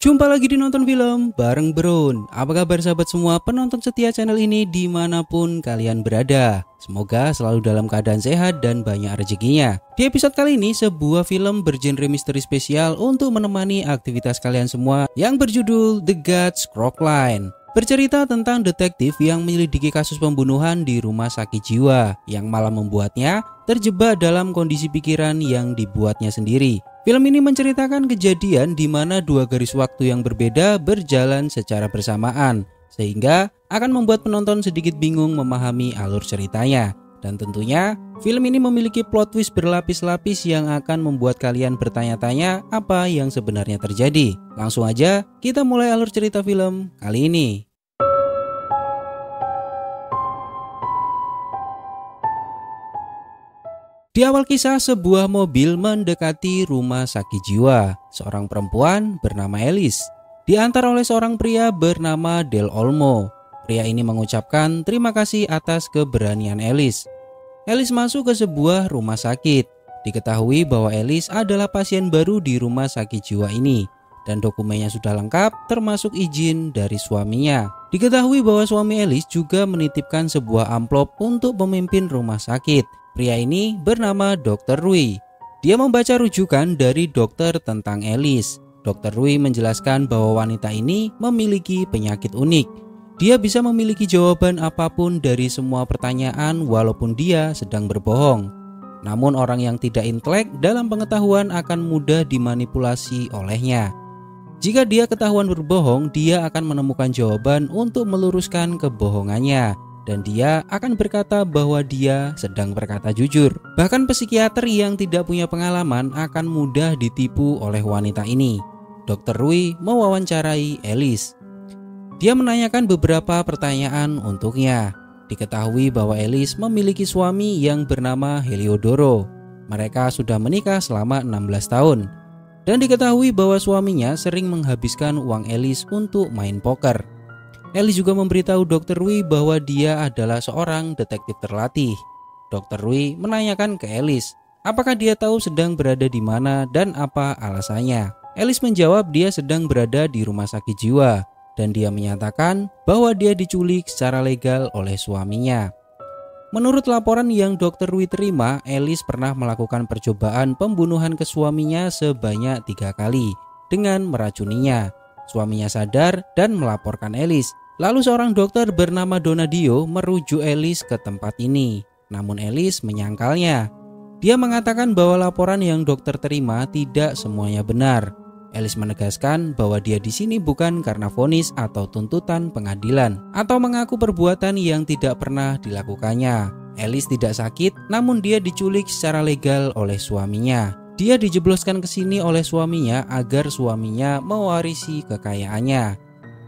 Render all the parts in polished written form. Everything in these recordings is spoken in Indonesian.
Jumpa lagi di Nonton Film bareng Bron. Apa kabar sahabat semua penonton setia channel ini dimanapun kalian berada? Semoga selalu dalam keadaan sehat dan banyak rezekinya. Di episode kali ini sebuah film bergenre misteri spesial untuk menemani aktivitas kalian semua yang berjudul The God's Crockline. Bercerita tentang detektif yang menyelidiki kasus pembunuhan di rumah sakit jiwa yang malah membuatnya terjebak dalam kondisi pikiran yang dibuatnya sendiri. Film ini menceritakan kejadian di mana dua garis waktu yang berbeda berjalan secara bersamaan, sehingga akan membuat penonton sedikit bingung memahami alur ceritanya. Dan tentunya, film ini memiliki plot twist berlapis-lapis yang akan membuat kalian bertanya-tanya apa yang sebenarnya terjadi. Langsung aja, kita mulai alur cerita film kali ini. Di awal kisah, sebuah mobil mendekati rumah sakit jiwa. Seorang perempuan bernama Alice diantar oleh seorang pria bernama Del Olmo. Pria ini mengucapkan terima kasih atas keberanian Alice. Alice masuk ke sebuah rumah sakit. Diketahui bahwa Alice adalah pasien baru di rumah sakit jiwa ini dan dokumennya sudah lengkap termasuk izin dari suaminya. Diketahui bahwa suami Alice juga menitipkan sebuah amplop untuk pemimpin rumah sakit. Pria ini bernama Dr. Rui. Dia membaca rujukan dari dokter tentang Alice. Dr. Rui menjelaskan bahwa wanita ini memiliki penyakit unik. Dia bisa memiliki jawaban apapun dari semua pertanyaan walaupun dia sedang berbohong. Namun orang yang tidak intelek dalam pengetahuan akan mudah dimanipulasi olehnya. Jika dia ketahuan berbohong, dia akan menemukan jawaban untuk meluruskan kebohongannya. Dan dia akan berkata bahwa dia sedang berkata jujur. Bahkan psikiater yang tidak punya pengalaman akan mudah ditipu oleh wanita ini. Dr. Rui mewawancarai Alice. Dia menanyakan beberapa pertanyaan untuknya. Diketahui bahwa Alice memiliki suami yang bernama Heliodoro. Mereka sudah menikah selama 16 tahun. Dan diketahui bahwa suaminya sering menghabiskan uang Alice untuk main poker. Alice juga memberitahu Dr. Rui bahwa dia adalah seorang detektif terlatih. Dr. Rui menanyakan ke Alice, apakah dia tahu sedang berada di mana dan apa alasannya. Alice menjawab dia sedang berada di rumah sakit jiwa dan dia menyatakan bahwa dia diculik secara legal oleh suaminya. Menurut laporan yang Dr. Rui terima, Alice pernah melakukan percobaan pembunuhan ke suaminya sebanyak 3 kali dengan meracuninya. Suaminya sadar dan melaporkan Alice. Lalu seorang dokter bernama Donadio merujuk Alice ke tempat ini. Namun Alice menyangkalnya. Dia mengatakan bahwa laporan yang dokter terima tidak semuanya benar. Alice menegaskan bahwa dia di sini bukan karena vonis atau tuntutan pengadilan atau mengaku perbuatan yang tidak pernah dilakukannya. Alice tidak sakit, namun dia diculik secara legal oleh suaminya. Dia dijebloskan ke sini oleh suaminya agar suaminya mewarisi kekayaannya.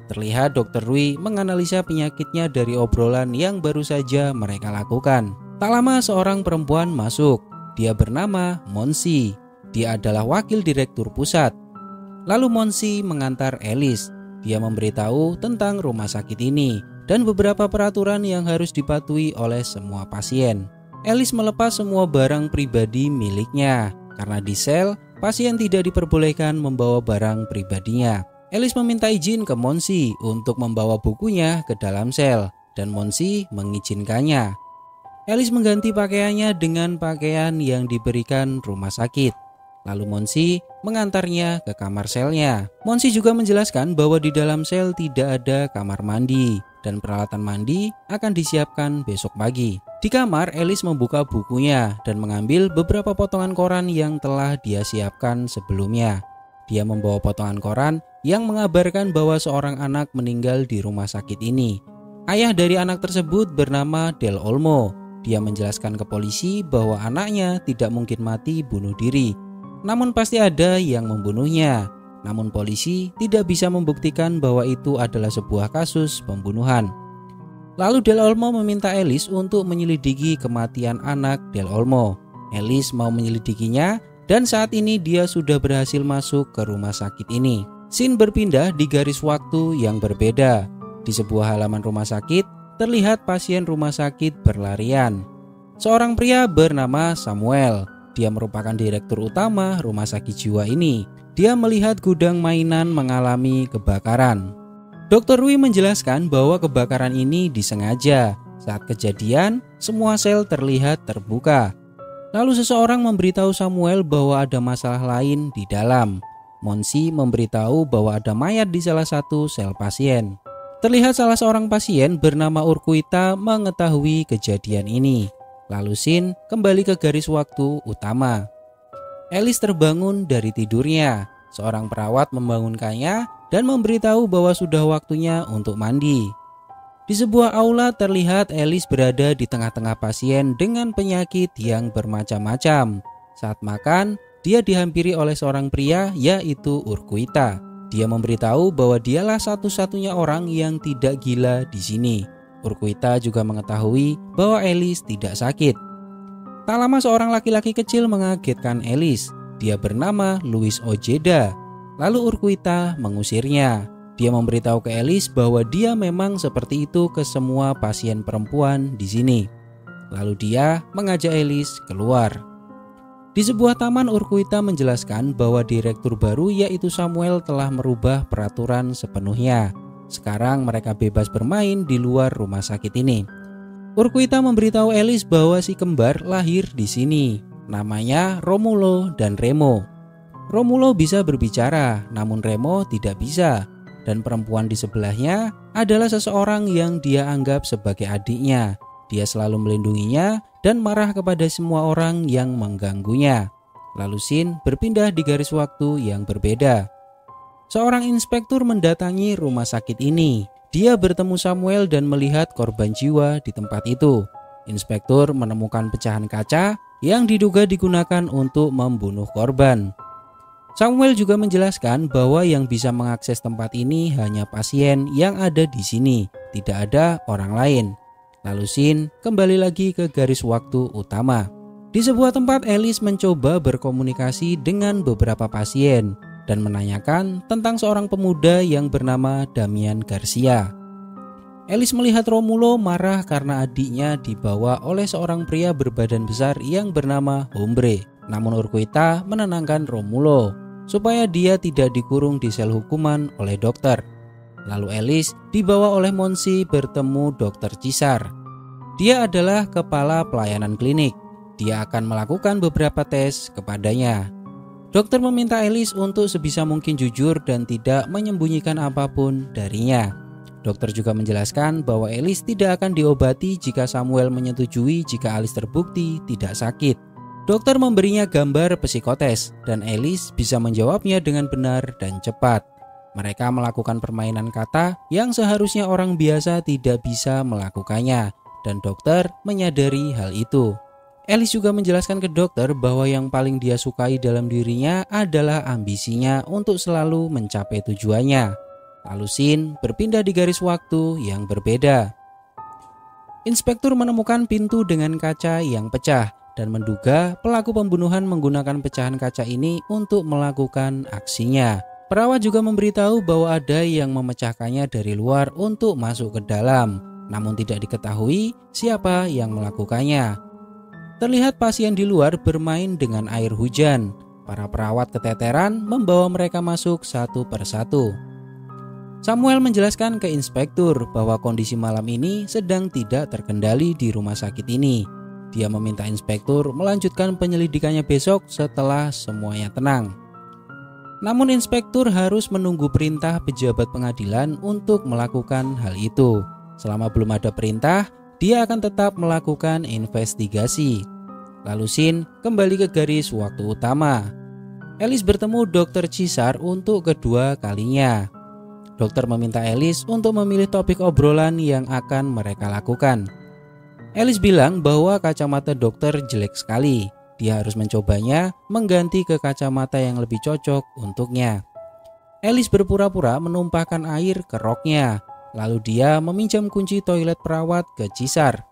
Terlihat Dr. Rui menganalisa penyakitnya dari obrolan yang baru saja mereka lakukan. Tak lama seorang perempuan masuk. Dia bernama Monsi. Dia adalah wakil direktur pusat. Lalu Monsi mengantar Alice. Dia memberitahu tentang rumah sakit ini dan beberapa peraturan yang harus dipatuhi oleh semua pasien. Alice melepas semua barang pribadi miliknya. Karena di sel, pasien tidak diperbolehkan membawa barang pribadinya. Alice meminta izin ke Monsi untuk membawa bukunya ke dalam sel dan Monsi mengizinkannya. Alice mengganti pakaiannya dengan pakaian yang diberikan rumah sakit. Lalu Monsi mengantarnya ke kamar selnya. Monsi juga menjelaskan bahwa di dalam sel tidak ada kamar mandi dan peralatan mandi akan disiapkan besok pagi. Di kamar, Alice membuka bukunya dan mengambil beberapa potongan koran yang telah dia siapkan sebelumnya. Dia membawa potongan koran yang mengabarkan bahwa seorang anak meninggal di rumah sakit ini. Ayah dari anak tersebut bernama Del Olmo. Dia menjelaskan ke polisi bahwa anaknya tidak mungkin mati bunuh diri, namun pasti ada yang membunuhnya. Namun polisi tidak bisa membuktikan bahwa itu adalah sebuah kasus pembunuhan. Lalu Del Olmo meminta Alice untuk menyelidiki kematian anak Del Olmo. Alice mau menyelidikinya dan saat ini dia sudah berhasil masuk ke rumah sakit ini. Scene berpindah di garis waktu yang berbeda. Di sebuah halaman rumah sakit, terlihat pasien rumah sakit berlarian. Seorang pria bernama Samuel. Dia merupakan direktur utama rumah sakit jiwa ini. dia melihat gudang mainan mengalami kebakaran. Dr. Wi menjelaskan bahwa kebakaran ini disengaja. Saat kejadian, semua sel terlihat terbuka. Lalu seseorang memberitahu Samuel bahwa ada masalah lain di dalam. Monsi memberitahu bahwa ada mayat di salah satu sel pasien. Terlihat salah seorang pasien bernama Urquita mengetahui kejadian ini. Lalu Sin kembali ke garis waktu utama. Alice terbangun dari tidurnya. Seorang perawat membangunkannya dan memberitahu bahwa sudah waktunya untuk mandi. Di sebuah aula terlihat Alice berada di tengah-tengah pasien dengan penyakit yang bermacam-macam. Saat makan, dia dihampiri oleh seorang pria yaitu Urquita. Dia memberitahu bahwa dialah satu-satunya orang yang tidak gila di sini. Urquita juga mengetahui bahwa Alice tidak sakit. Tak lama seorang laki-laki kecil mengagetkan Alice. Dia bernama Louis Ojeda. Lalu Urquita mengusirnya. Dia memberitahu ke Alice bahwa dia memang seperti itu ke semua pasien perempuan di sini. Lalu dia mengajak Alice keluar. Di sebuah taman, Urquita menjelaskan bahwa direktur baru yaitu Samuel telah merubah peraturan sepenuhnya. Sekarang mereka bebas bermain di luar rumah sakit ini. Urquita memberitahu Alice bahwa si kembar lahir di sini. Namanya Romulo dan Remo. Romulo bisa berbicara, namun Remo tidak bisa. Dan perempuan di sebelahnya adalah seseorang yang dia anggap sebagai adiknya. Dia selalu melindunginya dan marah kepada semua orang yang mengganggunya. Lalu Sin berpindah di garis waktu yang berbeda. Seorang inspektur mendatangi rumah sakit ini. Dia bertemu Samuel dan melihat korban jiwa di tempat itu. Inspektur menemukan pecahan kaca yang diduga digunakan untuk membunuh korban. Samuel juga menjelaskan bahwa yang bisa mengakses tempat ini hanya pasien yang ada di sini, tidak ada orang lain. Lalu Sin kembali lagi ke garis waktu utama. Di sebuah tempat, Alice mencoba berkomunikasi dengan beberapa pasien dan menanyakan tentang seorang pemuda yang bernama Damian Garcia. Alice melihat Romulo marah karena adiknya dibawa oleh seorang pria berbadan besar yang bernama Hombre. Namun Urquita menenangkan Romulo supaya dia tidak dikurung di sel hukuman oleh dokter. Lalu Alice dibawa oleh Monsi bertemu Dr. Cisar. Dia adalah kepala pelayanan klinik. Dia akan melakukan beberapa tes kepadanya. Dokter meminta Alice untuk sebisa mungkin jujur dan tidak menyembunyikan apapun darinya. Dokter juga menjelaskan bahwa Alice tidak akan diobati jika Samuel menyetujui jika Alice terbukti tidak sakit. Dokter memberinya gambar psikotes dan Alice bisa menjawabnya dengan benar dan cepat. Mereka melakukan permainan kata yang seharusnya orang biasa tidak bisa melakukannya, dan dokter menyadari hal itu. Alice juga menjelaskan ke dokter bahwa yang paling dia sukai dalam dirinya adalah ambisinya untuk selalu mencapai tujuannya. Lalu Sin berpindah di garis waktu yang berbeda. Inspektur menemukan pintu dengan kaca yang pecah dan menduga pelaku pembunuhan menggunakan pecahan kaca ini untuk melakukan aksinya. Perawat juga memberitahu bahwa ada yang memecahkannya dari luar untuk masuk ke dalam, namun tidak diketahui siapa yang melakukannya. Terlihat pasien di luar bermain dengan air hujan. Para perawat keteteran membawa mereka masuk satu persatu. Samuel menjelaskan ke inspektur bahwa kondisi malam ini sedang tidak terkendali di rumah sakit ini. Dia meminta inspektur melanjutkan penyelidikannya besok setelah semuanya tenang. Namun inspektur harus menunggu perintah pejabat pengadilan untuk melakukan hal itu. Selama belum ada perintah, dia akan tetap melakukan investigasi. Lalu Sin kembali ke garis waktu utama. Alice bertemu Dr. Cisar untuk kedua kalinya. Dokter meminta Alice untuk memilih topik obrolan yang akan mereka lakukan. Alice bilang bahwa kacamata dokter jelek sekali. Dia harus mencobanya mengganti ke kacamata yang lebih cocok untuknya. Alice berpura-pura menumpahkan air ke roknya. Lalu dia meminjam kunci toilet perawat ke Cisar.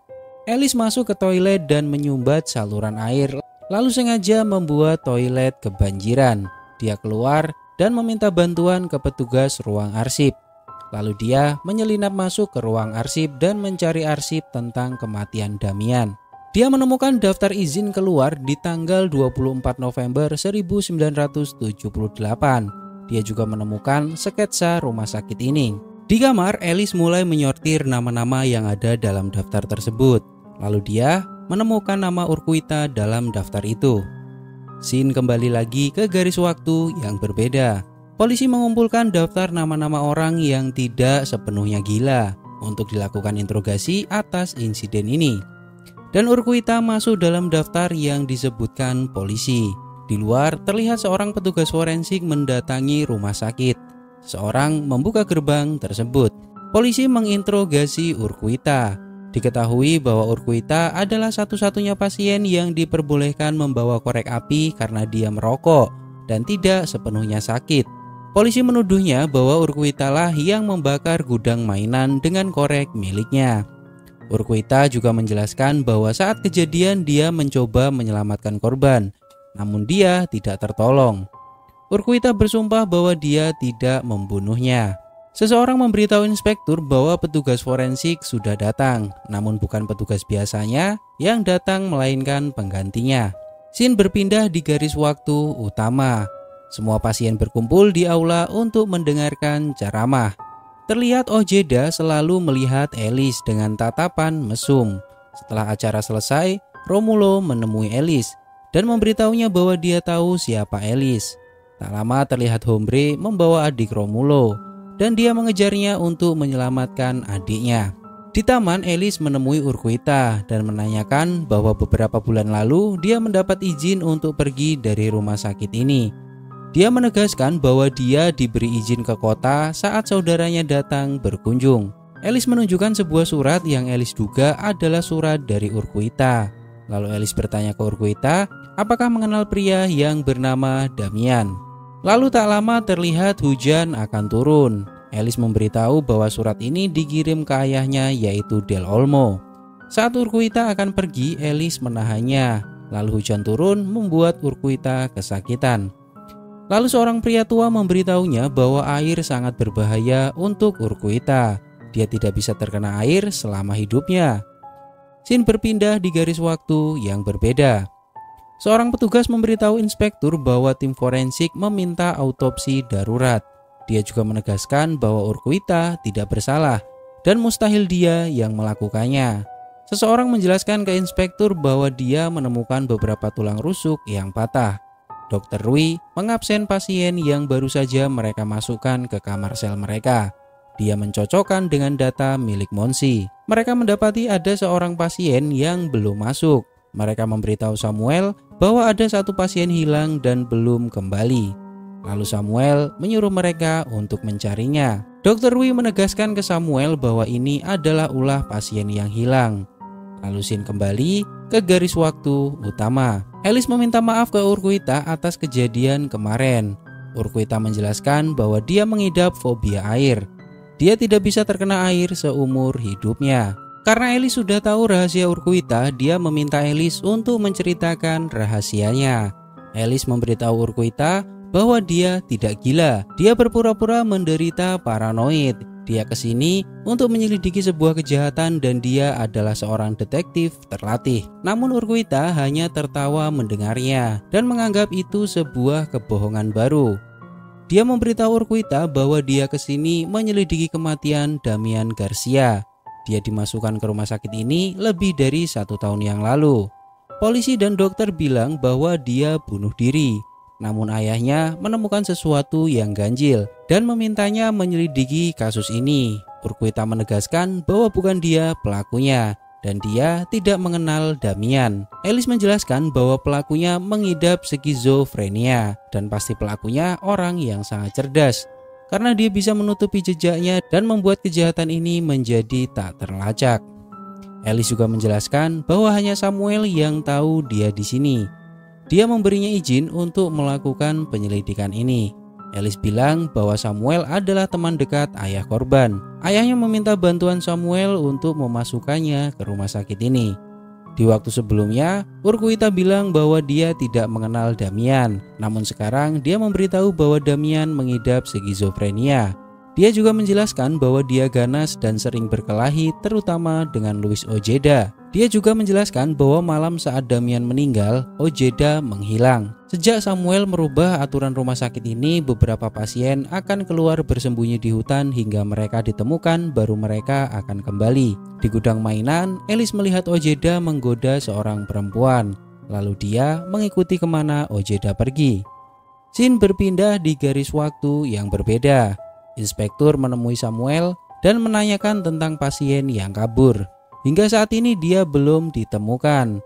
Alice masuk ke toilet dan menyumbat saluran air, lalu sengaja membuat toilet kebanjiran. Dia keluar dan meminta bantuan ke petugas ruang arsip. Lalu dia menyelinap masuk ke ruang arsip dan mencari arsip tentang kematian Damian. Dia menemukan daftar izin keluar di tanggal 24 November 1978. Dia juga menemukan sketsa rumah sakit ini. Di kamar, Alice mulai menyortir nama-nama yang ada dalam daftar tersebut. Lalu dia menemukan nama Urquita dalam daftar itu. Scene kembali lagi ke garis waktu yang berbeda. Polisi mengumpulkan daftar nama-nama orang yang tidak sepenuhnya gila untuk dilakukan interogasi atas insiden ini. Dan Urquita masuk dalam daftar yang disebutkan polisi. Di luar terlihat seorang petugas forensik mendatangi rumah sakit. Seorang membuka gerbang tersebut. Polisi menginterogasi Urquita. Diketahui bahwa Urquita adalah satu-satunya pasien yang diperbolehkan membawa korek api karena dia merokok dan tidak sepenuhnya sakit. Polisi menuduhnya bahwa Urquita lah yang membakar gudang mainan dengan korek miliknya. Urquita juga menjelaskan bahwa saat kejadian dia mencoba menyelamatkan korban, namun dia tidak tertolong. Urquita bersumpah bahwa dia tidak membunuhnya. Seseorang memberitahu inspektur bahwa petugas forensik sudah datang, namun bukan petugas biasanya yang datang melainkan penggantinya. Scene berpindah di garis waktu utama. Semua pasien berkumpul di aula untuk mendengarkan ceramah. Terlihat Ojeda selalu melihat Alice dengan tatapan mesum. Setelah acara selesai, Romulo menemui Alice dan memberitahunya bahwa dia tahu siapa Alice. Tak lama terlihat Hombre membawa adik Romulo dan dia mengejarnya untuk menyelamatkan adiknya. Di taman, Alice menemui Urquita dan menanyakan bahwa beberapa bulan lalu dia mendapat izin untuk pergi dari rumah sakit ini. Dia menegaskan bahwa dia diberi izin ke kota saat saudaranya datang berkunjung. Alice menunjukkan sebuah surat yang Alice duga adalah surat dari Urquita. Lalu Alice bertanya ke Urquita apakah mengenal pria yang bernama Damian. Lalu tak lama terlihat hujan akan turun. Alice memberitahu bahwa surat ini dikirim ke ayahnya yaitu Del Olmo. Saat Urquita akan pergi, Alice menahannya. Lalu hujan turun membuat Urquita kesakitan. Lalu seorang pria tua memberitahunya bahwa air sangat berbahaya untuk Urquita. Dia tidak bisa terkena air selama hidupnya. Scene berpindah di garis waktu yang berbeda. Seorang petugas memberitahu inspektur bahwa tim forensik meminta autopsi darurat. Dia juga menegaskan bahwa Urquita tidak bersalah dan mustahil dia yang melakukannya. Seseorang menjelaskan ke inspektur bahwa dia menemukan beberapa tulang rusuk yang patah. Dr. Rui mengabsen pasien yang baru saja mereka masukkan ke kamar sel mereka. Dia mencocokkan dengan data milik Monsi. Mereka mendapati ada seorang pasien yang belum masuk. Mereka memberitahu Samuel bahwa ada satu pasien hilang dan belum kembali. Lalu Samuel menyuruh mereka untuk mencarinya. Dr. Rui menegaskan ke Samuel bahwa ini adalah ulah pasien yang hilang. Lalu scene kembali ke garis waktu utama. Alice meminta maaf ke Urquita atas kejadian kemarin. Urquita menjelaskan bahwa dia mengidap fobia air. Dia tidak bisa terkena air seumur hidupnya. Karena Alice sudah tahu rahasia Urquita, dia meminta Alice untuk menceritakan rahasianya. Alice memberitahu Urquita bahwa dia tidak gila. Dia berpura-pura menderita paranoid. Dia kesini untuk menyelidiki sebuah kejahatan dan dia adalah seorang detektif terlatih. Namun Urquita hanya tertawa mendengarnya dan menganggap itu sebuah kebohongan baru. Dia memberitahu Urquita bahwa dia kesini menyelidiki kematian Damian Garcia. Dia dimasukkan ke rumah sakit ini lebih dari 1 tahun yang lalu. Polisi dan dokter bilang bahwa dia bunuh diri. Namun ayahnya menemukan sesuatu yang ganjil dan memintanya menyelidiki kasus ini. Urquita menegaskan bahwa bukan dia pelakunya dan dia tidak mengenal Damian. Alice menjelaskan bahwa pelakunya mengidap skizofrenia dan pasti pelakunya orang yang sangat cerdas karena dia bisa menutupi jejaknya dan membuat kejahatan ini menjadi tak terlacak. Alice juga menjelaskan bahwa hanya Samuel yang tahu dia di sini. Dia memberinya izin untuk melakukan penyelidikan ini. Alice bilang bahwa Samuel adalah teman dekat ayah korban. Ayahnya meminta bantuan Samuel untuk memasukkannya ke rumah sakit ini. Di waktu sebelumnya, Urquita bilang bahwa dia tidak mengenal Damian. Namun sekarang dia memberitahu bahwa Damian mengidap skizofrenia. Dia juga menjelaskan bahwa dia ganas dan sering berkelahi terutama dengan Luis Ojeda. Dia juga menjelaskan bahwa malam saat Damian meninggal, Ojeda menghilang. Sejak Samuel merubah aturan rumah sakit ini, beberapa pasien akan keluar bersembunyi di hutan hingga mereka ditemukan, baru mereka akan kembali. Di gudang mainan, Alice melihat Ojeda menggoda seorang perempuan. Lalu dia mengikuti kemana Ojeda pergi. Scene berpindah di garis waktu yang berbeda. Inspektur menemui Samuel dan menanyakan tentang pasien yang kabur. Hingga saat ini dia belum ditemukan.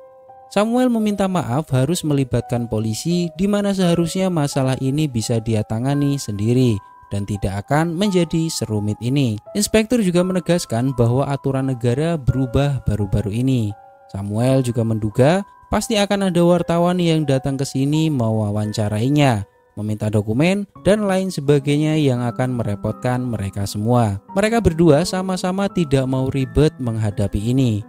Samuel meminta maaf harus melibatkan polisi, di mana seharusnya masalah ini bisa dia tangani sendiri dan tidak akan menjadi serumit ini. Inspektur juga menegaskan bahwa aturan negara berubah baru-baru ini. Samuel juga menduga pasti akan ada wartawan yang datang ke sini mewawancarainya, meminta dokumen, dan lain sebagainya yang akan merepotkan mereka semua. Mereka berdua sama-sama tidak mau ribet menghadapi ini.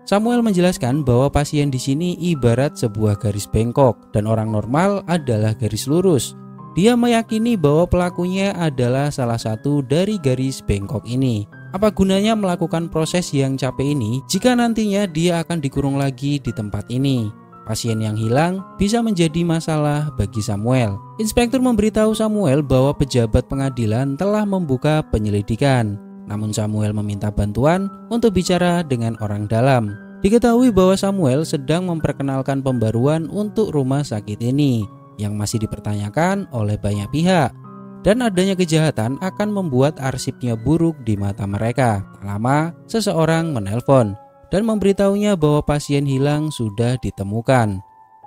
Samuel menjelaskan bahwa pasien di sini ibarat sebuah garis bengkok dan orang normal adalah garis lurus. Dia meyakini bahwa pelakunya adalah salah satu dari garis bengkok ini. Apa gunanya melakukan proses yang capek ini jika nantinya dia akan dikurung lagi di tempat ini? Pasien yang hilang bisa menjadi masalah bagi Samuel. Inspektur memberitahu Samuel bahwa pejabat pengadilan telah membuka penyelidikan. Namun Samuel meminta bantuan untuk bicara dengan orang dalam. Diketahui bahwa Samuel sedang memperkenalkan pembaruan untuk rumah sakit ini yang masih dipertanyakan oleh banyak pihak. Dan adanya kejahatan akan membuat arsipnya buruk di mata mereka. Tak lama, seseorang menelpon dan memberitahunya bahwa pasien hilang sudah ditemukan.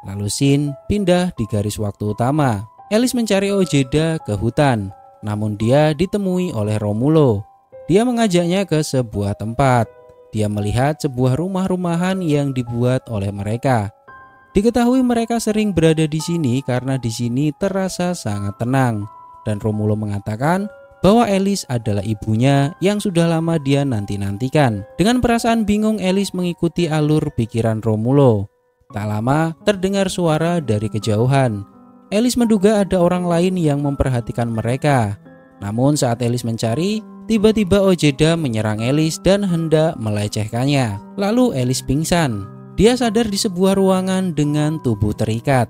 Lalu scene pindah di garis waktu utama. Alice mencari Ojeda ke hutan, namun dia ditemui oleh Romulo. Dia mengajaknya ke sebuah tempat. Dia melihat sebuah rumah-rumahan yang dibuat oleh mereka. Diketahui mereka sering berada di sini karena di sini terasa sangat tenang. Dan Romulo mengatakan bahwa Alice adalah ibunya yang sudah lama dia nanti-nantikan. Dengan perasaan bingung, Alice mengikuti alur pikiran Romulo. Tak lama terdengar suara dari kejauhan. Alice menduga ada orang lain yang memperhatikan mereka. Namun saat Alice mencari, tiba-tiba Ojeda menyerang Alice dan hendak melecehkannya. Lalu Alice pingsan. Dia sadar di sebuah ruangan dengan tubuh terikat.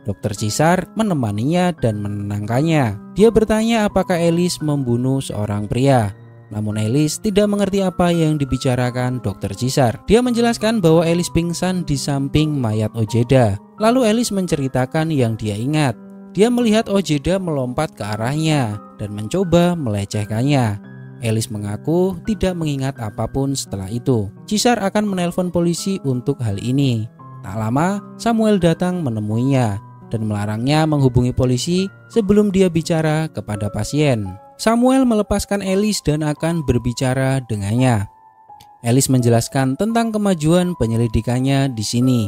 Dokter Cisar menemaninya dan menenangkannya. Dia bertanya apakah Alice membunuh seorang pria. Namun Alice tidak mengerti apa yang dibicarakan Dokter Cisar. Dia menjelaskan bahwa Alice pingsan di samping mayat Ojeda. Lalu Alice menceritakan yang dia ingat. Dia melihat Ojeda melompat ke arahnya dan mencoba melecehkannya. Alice mengaku tidak mengingat apapun setelah itu. Cisar akan menelpon polisi untuk hal ini. Tak lama Samuel datang menemuinya dan melarangnya menghubungi polisi sebelum dia bicara kepada pasien. Samuel melepaskan Alice dan akan berbicara dengannya. Alice menjelaskan tentang kemajuan penyelidikannya di sini.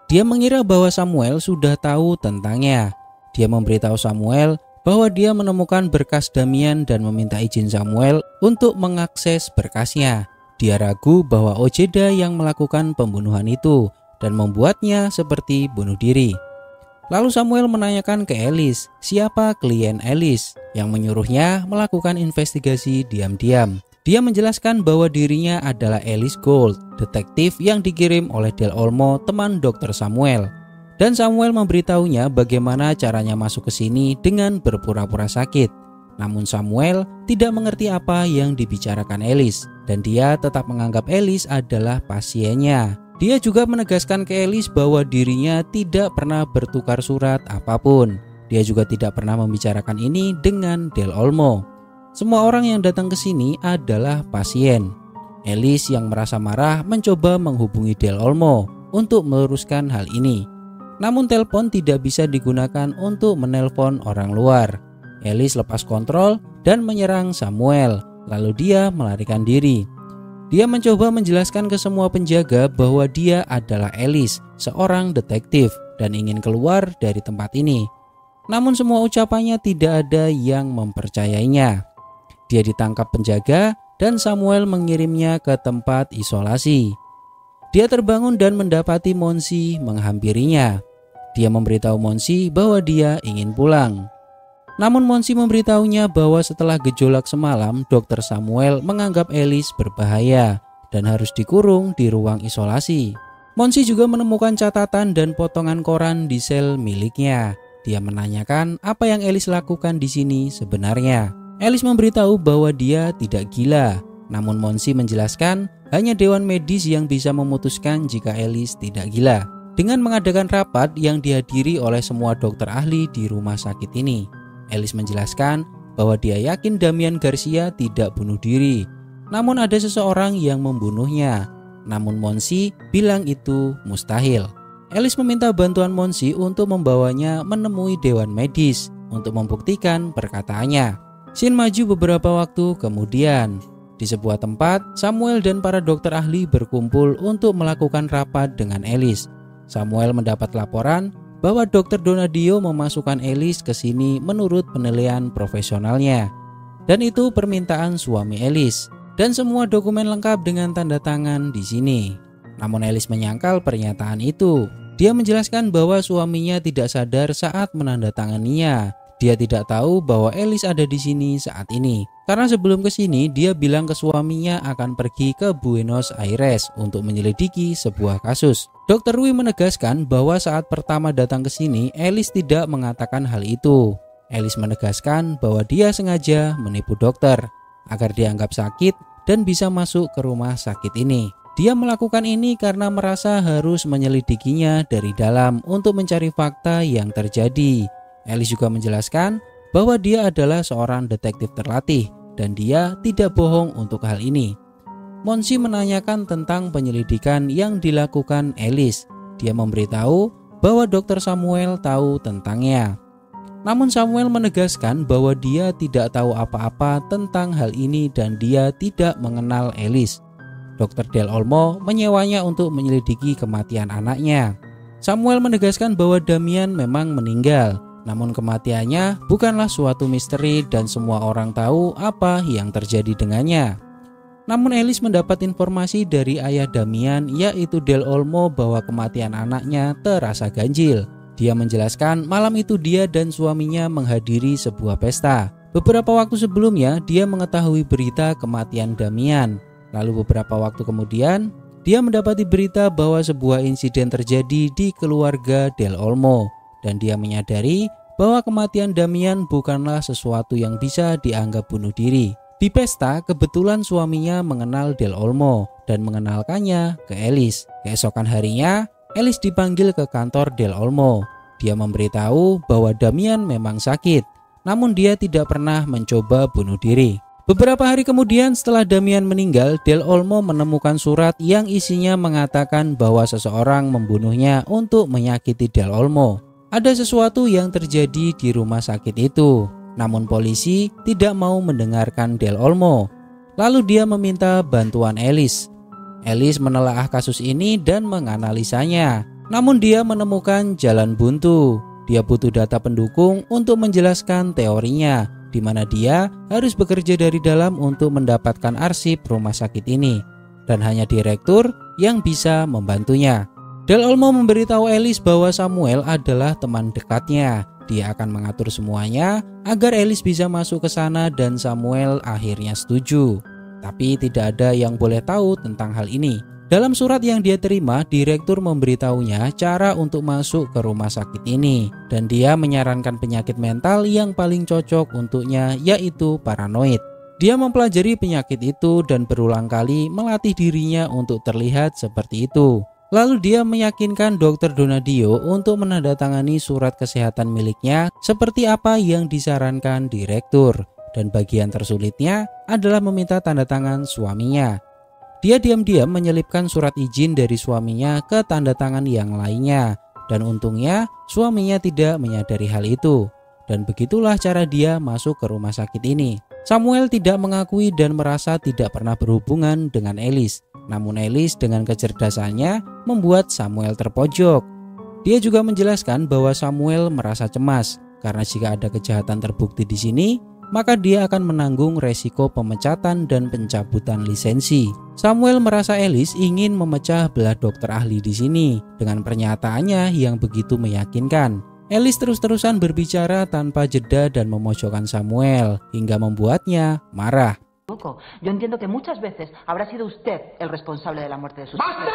Dia mengira bahwa Samuel sudah tahu tentangnya. Dia memberitahu Samuel bahwa dia menemukan berkas Damian dan meminta izin Samuel untuk mengakses berkasnya. Dia ragu bahwa Ojeda yang melakukan pembunuhan itu dan membuatnya seperti bunuh diri. Lalu Samuel menanyakan ke Alice siapa klien Alice yang menyuruhnya melakukan investigasi diam-diam. Dia menjelaskan bahwa dirinya adalah Alice Gold, detektif yang dikirim oleh Del Olmo, teman Dr. Samuel. Dan Samuel memberitahunya bagaimana caranya masuk ke sini dengan berpura-pura sakit. Namun Samuel tidak mengerti apa yang dibicarakan Alice dan dia tetap menganggap Alice adalah pasiennya. Dia juga menegaskan ke Alice bahwa dirinya tidak pernah bertukar surat apapun. Dia juga tidak pernah membicarakan ini dengan Del Olmo. Semua orang yang datang ke sini adalah pasien. Alice yang merasa marah mencoba menghubungi Del Olmo untuk meluruskan hal ini. Namun telepon tidak bisa digunakan untuk menelpon orang luar. Alice lepas kontrol dan menyerang Samuel, lalu dia melarikan diri. Dia mencoba menjelaskan ke semua penjaga bahwa dia adalah Alice, seorang detektif, dan ingin keluar dari tempat ini. Namun semua ucapannya tidak ada yang mempercayainya. Dia ditangkap penjaga dan Samuel mengirimnya ke tempat isolasi. Dia terbangun dan mendapati Monsi menghampirinya. Dia memberitahu Monsi bahwa dia ingin pulang. Namun Monsi memberitahunya bahwa setelah gejolak semalam, Dr. Samuel menganggap Alice berbahaya dan harus dikurung di ruang isolasi. Monsi juga menemukan catatan dan potongan koran di sel miliknya. Dia menanyakan apa yang Alice lakukan di sini sebenarnya. Alice memberitahu bahwa dia tidak gila. Namun Monsi menjelaskan hanya dewan medis yang bisa memutuskan jika Alice tidak gila. Dengan mengadakan rapat yang dihadiri oleh semua dokter ahli di rumah sakit ini, Alice menjelaskan bahwa dia yakin Damian Garcia tidak bunuh diri. Namun ada seseorang yang membunuhnya. Namun Monsi bilang itu mustahil. Alice meminta bantuan Monsi untuk membawanya menemui dewan medis untuk membuktikan perkataannya. Scene maju beberapa waktu kemudian. Di sebuah tempat, Samuel dan para dokter ahli berkumpul untuk melakukan rapat dengan Alice. Samuel mendapat laporan bahwa Dr. Donadio memasukkan Alice ke sini menurut penilaian profesionalnya. Dan itu permintaan suami Alice. Dan semua dokumen lengkap dengan tanda tangan di sini. Namun Alice menyangkal pernyataan itu. Dia menjelaskan bahwa suaminya tidak sadar saat menandatanganinya. Dia tidak tahu bahwa Alice ada di sini saat ini. Karena sebelum ke sini dia bilang ke suaminya akan pergi ke Buenos Aires untuk menyelidiki sebuah kasus. Dr. Rui menegaskan bahwa saat pertama datang ke sini Alice tidak mengatakan hal itu. Alice menegaskan bahwa dia sengaja menipu dokter agar dianggap sakit dan bisa masuk ke rumah sakit ini. Dia melakukan ini karena merasa harus menyelidikinya dari dalam untuk mencari fakta yang terjadi. Alice juga menjelaskan bahwa dia adalah seorang detektif terlatih dan dia tidak bohong untuk hal ini. Monsi menanyakan tentang penyelidikan yang dilakukan Alice. Dia memberitahu bahwa Dr. Samuel tahu tentangnya. Namun Samuel menegaskan bahwa dia tidak tahu apa-apa tentang hal ini dan dia tidak mengenal Alice. Dr. Del Olmo menyewanya untuk menyelidiki kematian anaknya. Samuel menegaskan bahwa Damian memang meninggal, namun kematiannya bukanlah suatu misteri dan semua orang tahu apa yang terjadi dengannya. Namun Alice mendapat informasi dari ayah Damian yaitu Del Olmo bahwa kematian anaknya terasa ganjil. Dia menjelaskan malam itu dia dan suaminya menghadiri sebuah pesta. Beberapa waktu sebelumnya dia mengetahui berita kematian Damian. Lalu beberapa waktu kemudian dia mendapati berita bahwa sebuah insiden terjadi di keluarga Del Olmo. Dan dia menyadari bahwa kematian Damian bukanlah sesuatu yang bisa dianggap bunuh diri. Di pesta kebetulan suaminya mengenal Del Olmo dan mengenalkannya ke Alice. Keesokan harinya Alice dipanggil ke kantor Del Olmo. Dia memberitahu bahwa Damian memang sakit, namun dia tidak pernah mencoba bunuh diri. Beberapa hari kemudian setelah Damian meninggal, Del Olmo menemukan surat yang isinya mengatakan bahwa seseorang membunuhnya untuk menyakiti Del Olmo. Ada sesuatu yang terjadi di rumah sakit itu, namun polisi tidak mau mendengarkan Del Olmo. Lalu dia meminta bantuan Alice. Alice menelaah kasus ini dan menganalisanya. Namun dia menemukan jalan buntu. Dia butuh data pendukung untuk menjelaskan teorinya, di mana dia harus bekerja dari dalam untuk mendapatkan arsip rumah sakit ini. Dan hanya direktur yang bisa membantunya. Del Olmo memberitahu Alice bahwa Samuel adalah teman dekatnya. Dia akan mengatur semuanya agar Alice bisa masuk ke sana dan Samuel akhirnya setuju. Tapi tidak ada yang boleh tahu tentang hal ini. Dalam surat yang dia terima, direktur memberitahunya cara untuk masuk ke rumah sakit ini. Dan dia menyarankan penyakit mental yang paling cocok untuknya yaitu paranoid. Dia mempelajari penyakit itu dan berulang kali melatih dirinya untuk terlihat seperti itu. Lalu dia meyakinkan Dr. Donadio untuk menandatangani surat kesehatan miliknya seperti apa yang disarankan direktur. Dan bagian tersulitnya adalah meminta tanda tangan suaminya. Dia diam-diam menyelipkan surat izin dari suaminya ke tanda tangan yang lainnya. Dan untungnya suaminya tidak menyadari hal itu. Dan begitulah cara dia masuk ke rumah sakit ini. Samuel tidak mengakui dan merasa tidak pernah berhubungan dengan Alice. Namun Alice dengan kecerdasannya membuat Samuel terpojok. Dia juga menjelaskan bahwa Samuel merasa cemas karena jika ada kejahatan terbukti di sini, maka dia akan menanggung resiko pemecatan dan pencabutan lisensi. Samuel merasa Alice ingin memecah belah dokter ahli di sini dengan pernyataannya yang begitu meyakinkan. Alice terus-terusan berbicara tanpa jeda dan memojokkan Samuel hingga membuatnya marah. Yo entiendo que muchas veces habrá sido usted el responsable de la muerte de sus hijos. ¡Basta!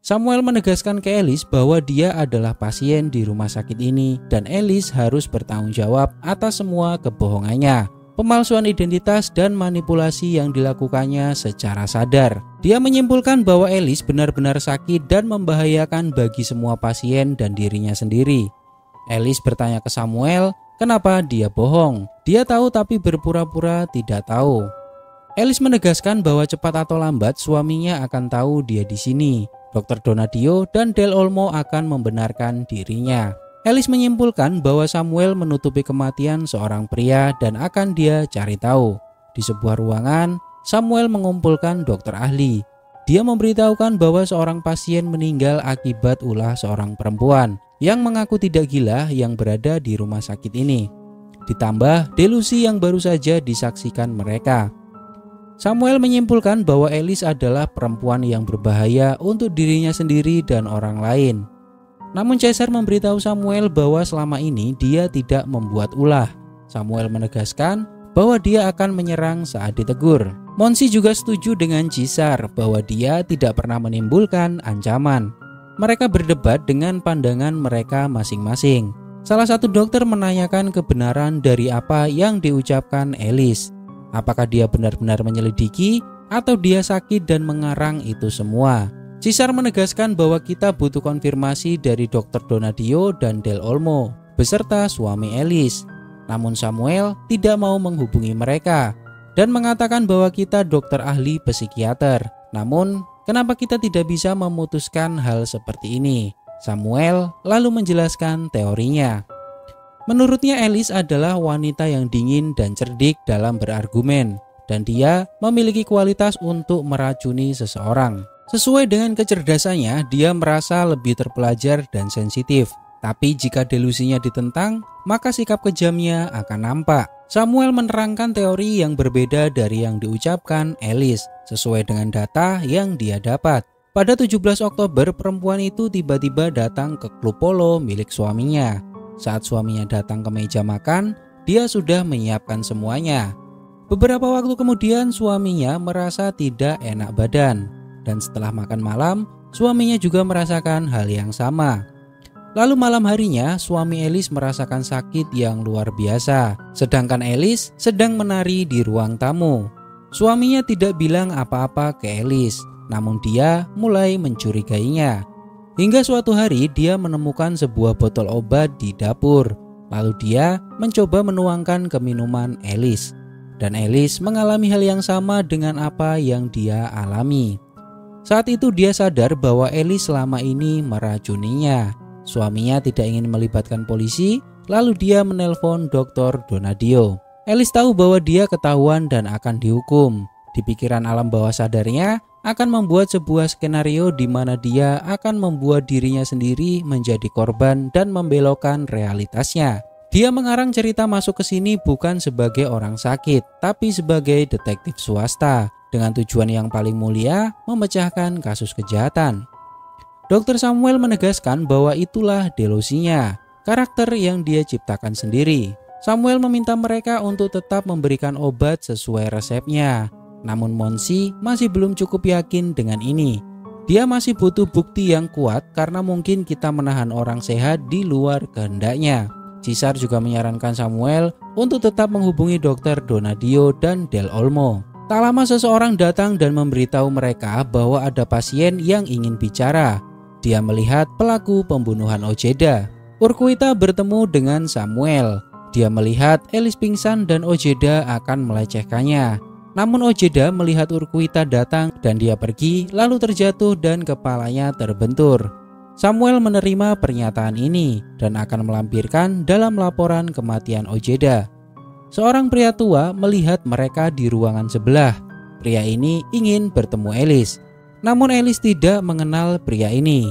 Samuel menegaskan ke Alice bahwa dia adalah pasien di rumah sakit ini dan Alice harus bertanggung jawab atas semua kebohongannya, pemalsuan identitas dan manipulasi yang dilakukannya secara sadar. Dia menyimpulkan bahwa Alice benar-benar sakit dan membahayakan bagi semua pasien dan dirinya sendiri. Alice bertanya ke Samuel, kenapa dia bohong? Dia tahu tapi berpura-pura tidak tahu. Alice menegaskan bahwa cepat atau lambat suaminya akan tahu dia di sini. Dr. Donadio dan Del Olmo akan membenarkan dirinya. Alice menyimpulkan bahwa Samuel menutupi kematian seorang pria dan akan dia cari tahu. Di sebuah ruangan, Samuel mengumpulkan dokter ahli. Dia memberitahukan bahwa seorang pasien meninggal akibat ulah seorang perempuan yang mengaku tidak gila yang berada di rumah sakit ini. Ditambah delusi yang baru saja disaksikan mereka. Samuel menyimpulkan bahwa Alice adalah perempuan yang berbahaya untuk dirinya sendiri dan orang lain. Namun Caesar memberitahu Samuel bahwa selama ini dia tidak membuat ulah. Samuel menegaskan bahwa dia akan menyerang saat ditegur. Monsi juga setuju dengan Caesar bahwa dia tidak pernah menimbulkan ancaman. Mereka berdebat dengan pandangan mereka masing-masing. Salah satu dokter menanyakan kebenaran dari apa yang diucapkan Alice. Apakah dia benar-benar menyelidiki atau dia sakit dan mengarang itu semua? Caesar menegaskan bahwa kita butuh konfirmasi dari Dr. Donadio dan Del Olmo beserta suami Alice. Namun Samuel tidak mau menghubungi mereka dan mengatakan bahwa kita dokter ahli psikiater. Namun kenapa kita tidak bisa memutuskan hal seperti ini? Samuel lalu menjelaskan teorinya. Menurutnya Alice adalah wanita yang dingin dan cerdik dalam berargumen, dan dia memiliki kualitas untuk meracuni seseorang. Sesuai dengan kecerdasannya, dia merasa lebih terpelajar dan sensitif. Tapi jika delusinya ditentang, maka sikap kejamnya akan nampak. Samuel menerangkan teori yang berbeda dari yang diucapkan Alice, sesuai dengan data yang dia dapat. Pada 17 Oktober, perempuan itu tiba-tiba datang ke klub polo milik suaminya. Saat suaminya datang ke meja makan, dia sudah menyiapkan semuanya. Beberapa waktu kemudian suaminya merasa tidak enak badan. Dan setelah makan malam, suaminya juga merasakan hal yang sama. Lalu malam harinya, suami Alice merasakan sakit yang luar biasa. Sedangkan Alice sedang menari di ruang tamu. Suaminya tidak bilang apa-apa ke Alice, namun dia mulai mencurigainya. Hingga suatu hari dia menemukan sebuah botol obat di dapur. Lalu dia mencoba menuangkan ke minuman Alice. Dan Alice mengalami hal yang sama dengan apa yang dia alami. Saat itu dia sadar bahwa Alice selama ini meracuninya. Suaminya tidak ingin melibatkan polisi, lalu dia menelpon Dr. Donadio. Alice tahu bahwa dia ketahuan dan akan dihukum. Di pikiran alam bawah sadarnya, akan membuat sebuah skenario di mana dia akan membuat dirinya sendiri menjadi korban dan membelokkan realitasnya. Dia mengarang cerita masuk ke sini bukan sebagai orang sakit, tapi sebagai detektif swasta dengan tujuan yang paling mulia, memecahkan kasus kejahatan. Dr. Samuel menegaskan bahwa itulah delusinya, karakter yang dia ciptakan sendiri. Samuel meminta mereka untuk tetap memberikan obat sesuai resepnya. Namun Monsi masih belum cukup yakin dengan ini. Dia masih butuh bukti yang kuat karena mungkin kita menahan orang sehat di luar kehendaknya. Caesar juga menyarankan Samuel untuk tetap menghubungi Dr. Donadio dan Del Olmo. Tak lama seseorang datang dan memberitahu mereka bahwa ada pasien yang ingin bicara. Dia melihat pelaku pembunuhan Ojeda. Urquita bertemu dengan Samuel. Dia melihat Alice pingsan dan Ojeda akan melecehkannya. Namun Ojeda melihat Urquita datang dan dia pergi lalu terjatuh dan kepalanya terbentur. Samuel menerima pernyataan ini dan akan melampirkan dalam laporan kematian Ojeda. Seorang pria tua melihat mereka di ruangan sebelah. Pria ini ingin bertemu Alice. Namun Alice tidak mengenal pria ini.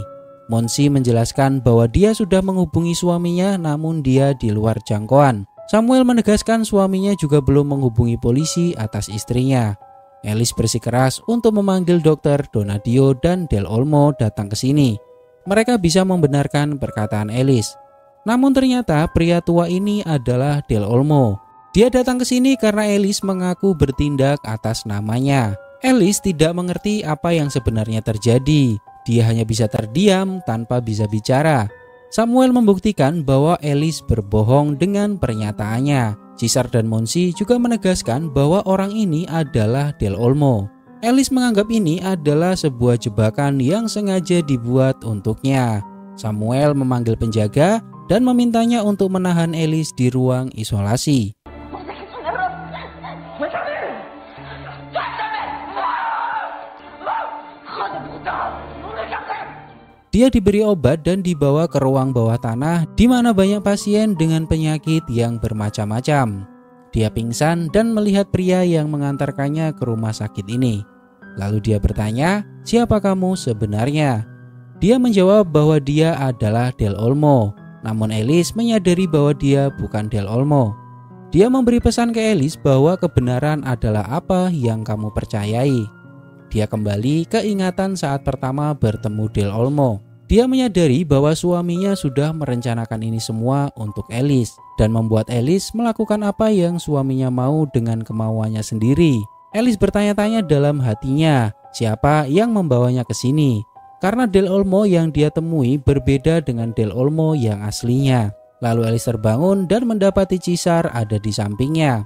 Monsi menjelaskan bahwa dia sudah menghubungi suaminya namun dia di luar jangkauan. Samuel menegaskan suaminya juga belum menghubungi polisi atas istrinya. Alice bersikeras untuk memanggil Dr. Donadio dan Del Olmo datang ke sini. Mereka bisa membenarkan perkataan Alice. Namun ternyata pria tua ini adalah Del Olmo. Dia datang ke sini karena Alice mengaku bertindak atas namanya. Alice tidak mengerti apa yang sebenarnya terjadi. Dia hanya bisa terdiam tanpa bisa bicara. Samuel membuktikan bahwa Alice berbohong dengan pernyataannya. Caesar dan Monsi juga menegaskan bahwa orang ini adalah Del Olmo. Alice menganggap ini adalah sebuah jebakan yang sengaja dibuat untuknya. Samuel memanggil penjaga dan memintanya untuk menahan Alice di ruang isolasi. Dia diberi obat dan dibawa ke ruang bawah tanah di mana banyak pasien dengan penyakit yang bermacam-macam. Dia pingsan dan melihat pria yang mengantarkannya ke rumah sakit ini. Lalu dia bertanya, "Siapa kamu sebenarnya?" Dia menjawab bahwa dia adalah Del Olmo. Namun Alice menyadari bahwa dia bukan Del Olmo. Dia memberi pesan ke Alice bahwa kebenaran adalah apa yang kamu percayai. Dia kembali ke ingatan saat pertama bertemu Del Olmo. Dia menyadari bahwa suaminya sudah merencanakan ini semua untuk Alice dan membuat Alice melakukan apa yang suaminya mau dengan kemauannya sendiri. Alice bertanya-tanya dalam hatinya, siapa yang membawanya ke sini? Karena Del Olmo yang dia temui berbeda dengan Del Olmo yang aslinya. Lalu Alice terbangun dan mendapati Caesar ada di sampingnya.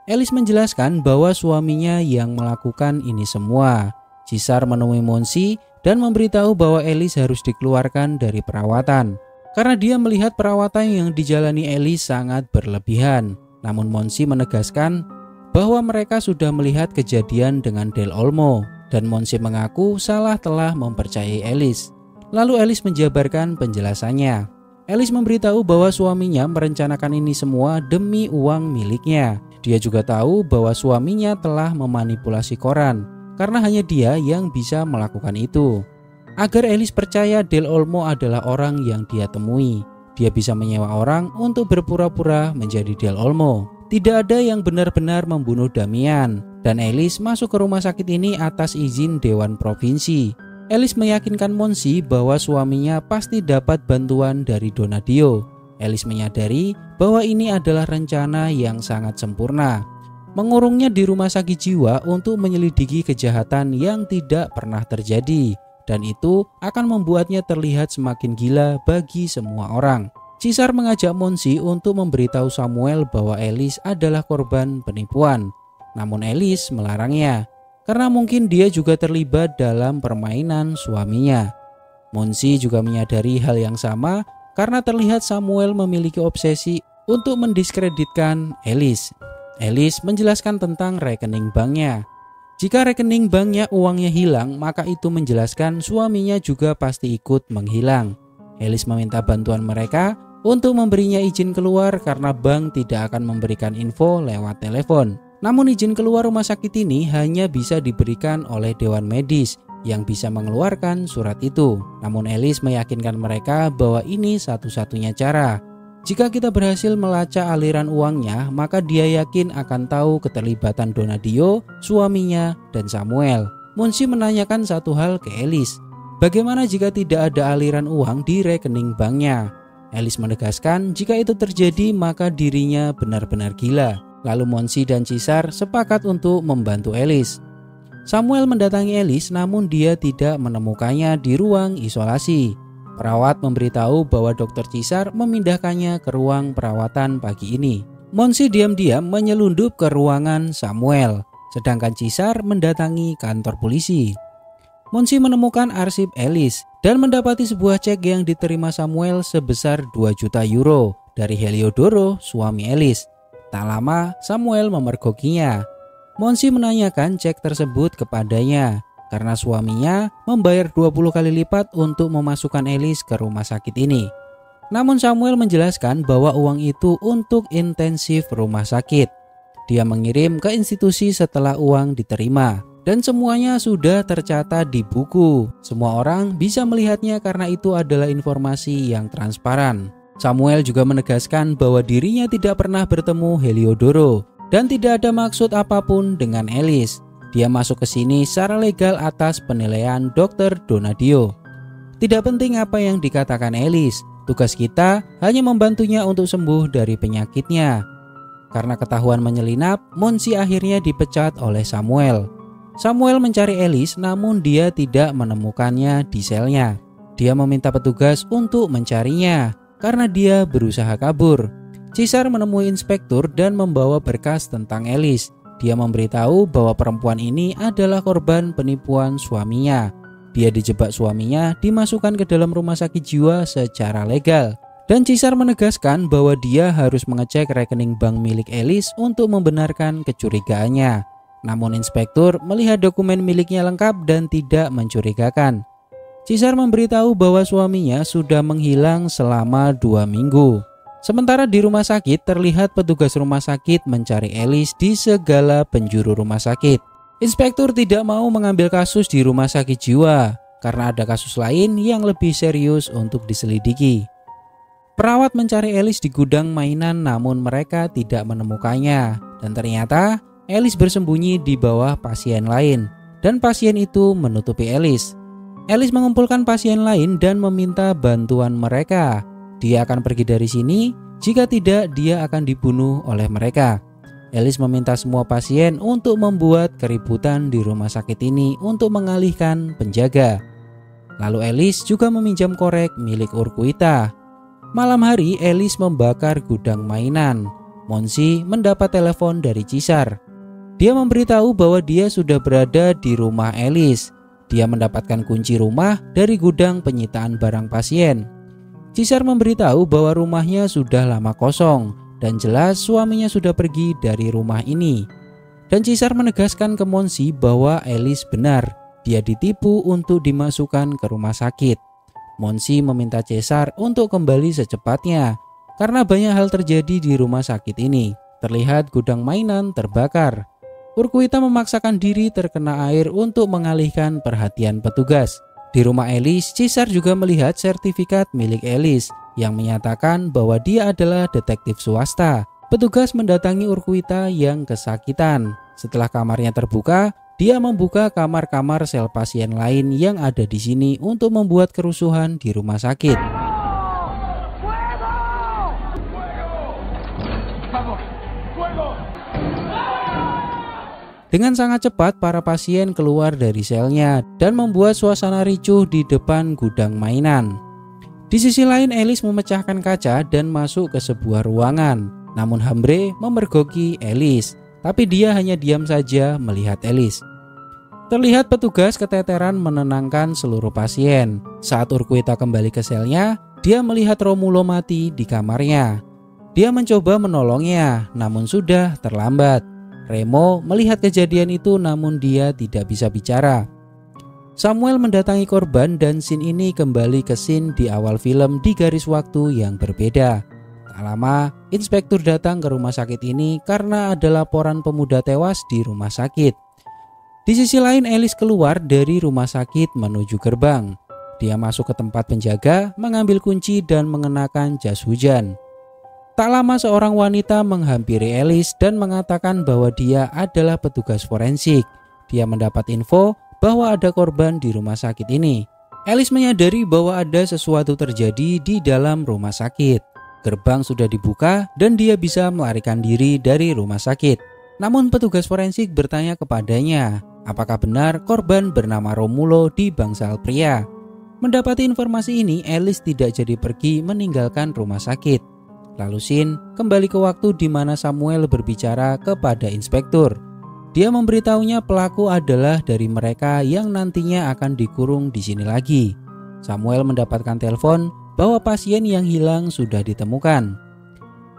Alice menjelaskan bahwa suaminya yang melakukan ini semua. Caesar menemui Monsi dan memberitahu bahwa Alice harus dikeluarkan dari perawatan karena dia melihat perawatan yang dijalani Alice sangat berlebihan. Namun Monsi menegaskan bahwa mereka sudah melihat kejadian dengan Del Olmo dan Monsi mengaku salah telah mempercayai Alice. Lalu Alice menjabarkan penjelasannya. Alice memberitahu bahwa suaminya merencanakan ini semua demi uang miliknya. Dia juga tahu bahwa suaminya telah memanipulasi koran karena hanya dia yang bisa melakukan itu. Agar Alice percaya Del Olmo adalah orang yang dia temui, dia bisa menyewa orang untuk berpura-pura menjadi Del Olmo. Tidak ada yang benar-benar membunuh Damian, dan Alice masuk ke rumah sakit ini atas izin Dewan Provinsi. Alice meyakinkan Monsi bahwa suaminya pasti dapat bantuan dari Donadio. Alice menyadari bahwa ini adalah rencana yang sangat sempurna. Mengurungnya di rumah sakit jiwa untuk menyelidiki kejahatan yang tidak pernah terjadi, dan itu akan membuatnya terlihat semakin gila bagi semua orang. Caesar mengajak Monsi untuk memberitahu Samuel bahwa Alice adalah korban penipuan. Namun Alice melarangnya karena mungkin dia juga terlibat dalam permainan suaminya. Monsi juga menyadari hal yang sama karena terlihat Samuel memiliki obsesi untuk mendiskreditkan Alice. Alice menjelaskan tentang rekening banknya. Jika rekening banknya uangnya hilang, maka itu menjelaskan suaminya juga pasti ikut menghilang. Alice meminta bantuan mereka untuk memberinya izin keluar karena bank tidak akan memberikan info lewat telepon. Namun izin keluar rumah sakit ini hanya bisa diberikan oleh dewan medis yang bisa mengeluarkan surat itu. Namun Alice meyakinkan mereka bahwa ini satu-satunya cara. Jika kita berhasil melacak aliran uangnya, maka dia yakin akan tahu keterlibatan Donadio, suaminya, dan Samuel. Monsi menanyakan satu hal ke Alice. Bagaimana jika tidak ada aliran uang di rekening banknya? Alice menegaskan jika itu terjadi maka dirinya benar-benar gila. Lalu Monsi dan Caesar sepakat untuk membantu Alice. Samuel mendatangi Alice namun dia tidak menemukannya di ruang isolasi. Perawat memberitahu bahwa Dr. Caesar memindahkannya ke ruang perawatan pagi ini. Monsi diam-diam menyelundup ke ruangan Samuel, sedangkan Caesar mendatangi kantor polisi. Monsi menemukan arsip Alice dan mendapati sebuah cek yang diterima Samuel sebesar 2 juta euro dari Heliodoro, suami Alice. Tak lama, Samuel memergokinya. Monsi menanyakan cek tersebut kepadanya karena suaminya membayar 20 kali lipat untuk memasukkan Alice ke rumah sakit ini. Namun Samuel menjelaskan bahwa uang itu untuk intensif rumah sakit. Dia mengirim ke institusi setelah uang diterima dan semuanya sudah tercatat di buku. Semua orang bisa melihatnya karena itu adalah informasi yang transparan. Samuel juga menegaskan bahwa dirinya tidak pernah bertemu Heliodoro dan tidak ada maksud apapun dengan Alice. Dia masuk ke sini secara legal atas penilaian Dr. Donadio. Tidak penting apa yang dikatakan Alice, tugas kita hanya membantunya untuk sembuh dari penyakitnya. Karena ketahuan menyelinap, Monsi akhirnya dipecat oleh Samuel. Samuel mencari Alice namun dia tidak menemukannya di selnya. Dia meminta petugas untuk mencarinya karena dia berusaha kabur. Caesar menemui inspektur dan membawa berkas tentang Alice. Dia memberitahu bahwa perempuan ini adalah korban penipuan suaminya. Dia dijebak suaminya, dimasukkan ke dalam rumah sakit jiwa secara legal. Dan Caesar menegaskan bahwa dia harus mengecek rekening bank milik Alice untuk membenarkan kecurigaannya. Namun inspektur melihat dokumen miliknya lengkap dan tidak mencurigakan. Caesar memberitahu bahwa suaminya sudah menghilang selama 2 minggu. Sementara di rumah sakit terlihat petugas rumah sakit mencari Alice di segala penjuru rumah sakit. Inspektur tidak mau mengambil kasus di rumah sakit jiwa karena ada kasus lain yang lebih serius untuk diselidiki. Perawat mencari Alice di gudang mainan namun mereka tidak menemukannya. Dan ternyata Alice bersembunyi di bawah pasien lain dan pasien itu menutupi Alice. Alice mengumpulkan pasien lain dan meminta bantuan mereka. Dia akan pergi dari sini, jika tidak dia akan dibunuh oleh mereka. Alice meminta semua pasien untuk membuat keributan di rumah sakit ini untuk mengalihkan penjaga. Lalu Alice juga meminjam korek milik Urquita. Malam hari Alice membakar gudang mainan. Monsi mendapat telepon dari Caesar. Dia memberitahu bahwa dia sudah berada di rumah Alice. Dia mendapatkan kunci rumah dari gudang penyitaan barang pasien. Caesar memberitahu bahwa rumahnya sudah lama kosong dan jelas suaminya sudah pergi dari rumah ini. Dan Caesar menegaskan ke Monsi bahwa Alice benar, dia ditipu untuk dimasukkan ke rumah sakit. Monsi meminta Caesar untuk kembali secepatnya karena banyak hal terjadi di rumah sakit ini. Terlihat gudang mainan terbakar. Urquita memaksakan diri terkena air untuk mengalihkan perhatian petugas. Di rumah Alice, Caesar juga melihat sertifikat milik Alice yang menyatakan bahwa dia adalah detektif swasta. Petugas mendatangi Urquita yang kesakitan. Setelah kamarnya terbuka, dia membuka kamar-kamar sel pasien lain yang ada di sini untuk membuat kerusuhan di rumah sakit. Dengan sangat cepat para pasien keluar dari selnya dan membuat suasana ricuh di depan gudang mainan. Di sisi lain Alice memecahkan kaca dan masuk ke sebuah ruangan. Namun Hambre memergoki Alice, tapi dia hanya diam saja melihat Alice. Terlihat petugas keteteran menenangkan seluruh pasien. Saat Urquita kembali ke selnya, dia melihat Romulo mati di kamarnya. Dia mencoba menolongnya, namun sudah terlambat. Remo melihat kejadian itu namun dia tidak bisa bicara. Samuel mendatangi korban dan scene ini kembali ke scene di awal film di garis waktu yang berbeda. Tak lama, inspektur datang ke rumah sakit ini karena ada laporan pemuda tewas di rumah sakit. Di sisi lain Alice keluar dari rumah sakit menuju gerbang. Dia masuk ke tempat penjaga, mengambil kunci dan mengenakan jas hujan. Tak lama seorang wanita menghampiri Alice dan mengatakan bahwa dia adalah petugas forensik. Dia mendapat info bahwa ada korban di rumah sakit ini. Alice menyadari bahwa ada sesuatu terjadi di dalam rumah sakit. Gerbang sudah dibuka dan dia bisa melarikan diri dari rumah sakit. Namun petugas forensik bertanya kepadanya, apakah benar korban bernama Romulo di bangsal pria. Mendapati informasi ini, Alice tidak jadi pergi meninggalkan rumah sakit. Lalu scene kembali ke waktu di mana Samuel berbicara kepada inspektur. Dia memberitahunya pelaku adalah dari mereka yang nantinya akan dikurung di sini lagi. Samuel mendapatkan telepon bahwa pasien yang hilang sudah ditemukan.